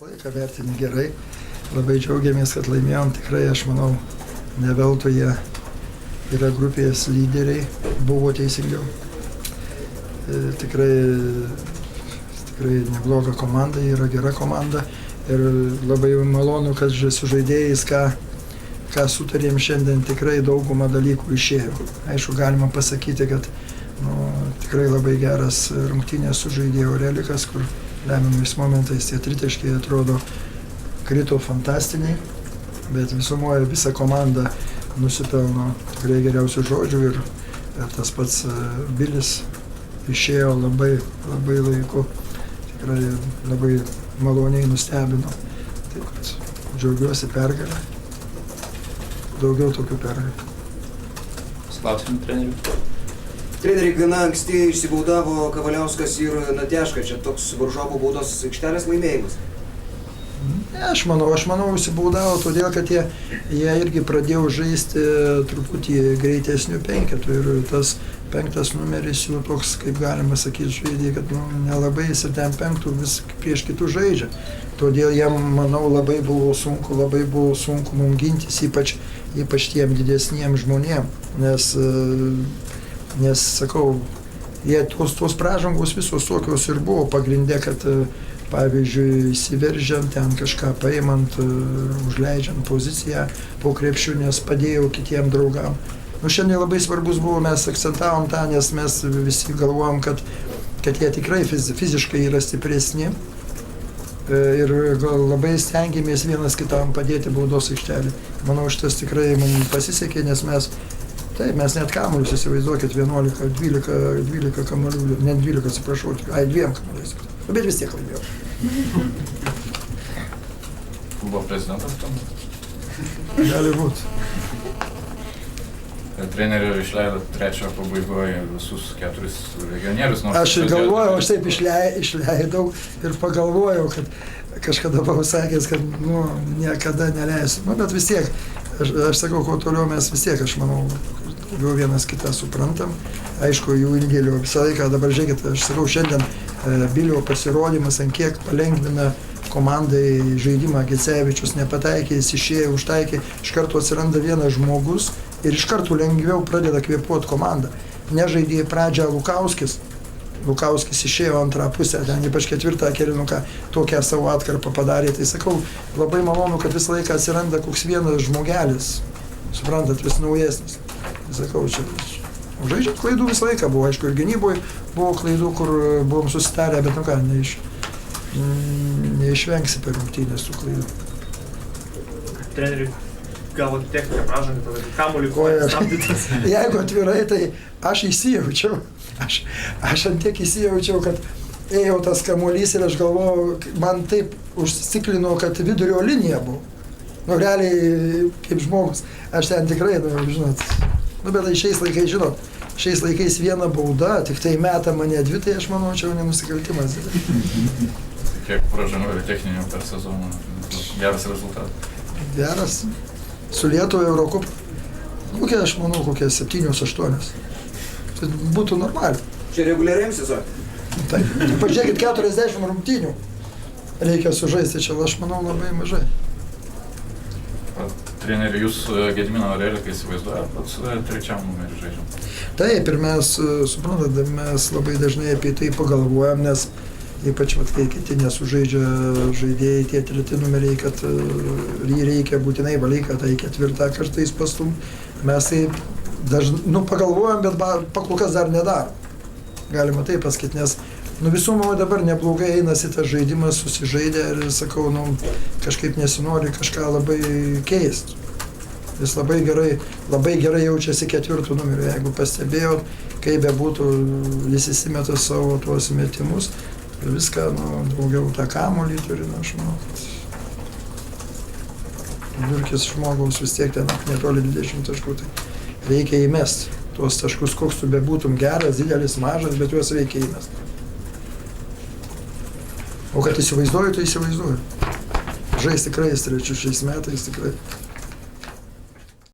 Laiką vertini gerai, labai džiaugiamės, kad laimėjom, tikrai aš manau, ne veltui jie yra grupės lyderiai, buvo teisingiau. Tikrai nebloga komanda, yra gera komanda ir labai malonu, kad su žaidėjais, ką sutarėm šiandien, tikrai daugumą dalykų išėjo. Aišku, galima pasakyti, kad tikrai labai geras rungtynės su žaidėjo Relikas, kur lemiamais momentais tie tritaškiai atrodo krito fantastiniai, bet visumoje visa komanda nusipelno tikrai geriausių žodžių ir tas pats Bilis išėjo labai laiku, tikrai labai maloniai nustebino. Taip kad džiaugiuosi pergalę, daugiau tokių pergalių. Klausimų trenerių. Treneriai gana anksti išsibaudavo Kavaliauskas ir Nateška, čia toks varžovų baudos aikštelės laimėjimas. Ne, aš manau, išsibaudavo, todėl kad jie irgi pradėjo žaisti truputį greitesnių penketų ir tas penktas numeris jų toks, kaip galima sakyti, žaidė, kad nelabai jis ir ten penktų vis prieš kitus žaidžia. Todėl jam, manau, labai buvo sunku mums gintis, ypač tiem didesniem žmonėm, nes sakau, tos pražangos visos tokios ir buvo pagrindė, kad pavyzdžiui, įsiveržiant ten kažką paimant, užleidžiant poziciją po krepšiu, nes padėjau kitiem draugam. Šiandien labai svarbus buvo, mes akcentavom tą, nes mes visi galvojom, kad jie tikrai fiziškai yra stipresni ir labai stengiamės vienas kitam padėti baudos aikštelį. Manau, šitas tikrai mums pasisekė, nes mes net kamuolius, įsivaizduokit, 12 kamuolių, ne 12, atsiprašau, 2 kamuoliais. Bet vis tiek laimėjau. Klubo prezidentas tam? Gali būt. Trenerių išleido trečio pabaigoje visus 4 legionierius. Aš galvojau, aš taip išleidau ir pagalvojau, kad kažkada buvau sakęs, kad niekada neleisiu. Bet vis tiek, aš sakau, kuo toliau mes vis tiek, aš manau, daugiau vienas kitą suprantam. Aišku, jų indėlio visą laiką, dabar žiūrėkit, aš sakau, šiandien Bilio pasirodymas ant kiek palengvina komandai žaidimą. Gecevičius nepataikė, jis išėjo, užtaikė, iš karto atsiranda vienas žmogus ir iš karto lengviau pradeda kvėpuoti komandą. Nežaidė pradžią Lukauskis išėjo antrą pusę, ten ypač 4 kėlinuką tokią savo atkarpą padarė. Tai sakau, labai malonu, kad visą laiką atsiranda koks vienas žmogelis, suprantat, vis naujesnis. Tai sakau, čia žaidžiant klaidų visą laiką buvo, aišku, ir gynyboje buvo klaidų, kur buvom susitarę, bet neišvengsi per rungtynės tų klaidų. Treneriui gavo techninę pražangą, tada kamuolį koją stabdytas. Jeigu atvirai, tai aš įsijaučiau. Aš ant tiek įsijaučiau, kad ėjau tas kamuolys ir aš galvojau, man taip užsiciklino, kad vidurio linija buvo. Realiai, kaip žmogus, aš ten tikrai, žinot, bet tai šiais laikais viena bauda, tik tai meta mane 2, tai aš manau, čia jau nenusikaltimas. Kiek pražangų ir techninių per sezoną? Geras rezultatas? Geras. Su Lietuva Eurokupą. Aš manau, kokie 7-8. Tai būtų normaliai. Čia reguliariam sezonui? Taip. Pažiūrėkit, 40 rungtynių reikia sužaisti, čia aš manau labai mažai. Treneri, jūs Gedimino Reliką įsivaizduojate, pats 3 numerį žaidžiam? Taip, ir mes, suprantate, mes labai dažnai apie tai pagalvojam, nes ypač, kai kiti nesužaidžia žaidėjai, tie 3 numeriai, kad jį reikia būtinai valyką, tai 4 kartais pastum. Mes tai dažnai, pagalvojam, bet kol kas dar nedarom. Galima taip pasakyti, nes visumoje dabar neblogai einasi tas žaidimas, susižaidė ir sakau, kažkaip nesinori kažką labai keisti. Jis labai gerai jaučiasi 4 numeriu. Jeigu pastebėjot, kaip bebūtų, jis įsimeta savo tuos metimus ir viską, daugiau tą kamuolį turi, aš manau, kad vidurkis žmogaus vis tiek ten netoli 20 taškų, tai reikia įmesti tuos taškus, koks tu bebūtum geras, didelis, mažas, bet juos reikia įmesti. O kad įsivaizduoju, tai įsivaizduoju. Žais tikrai 3 šiais metais, tikrai.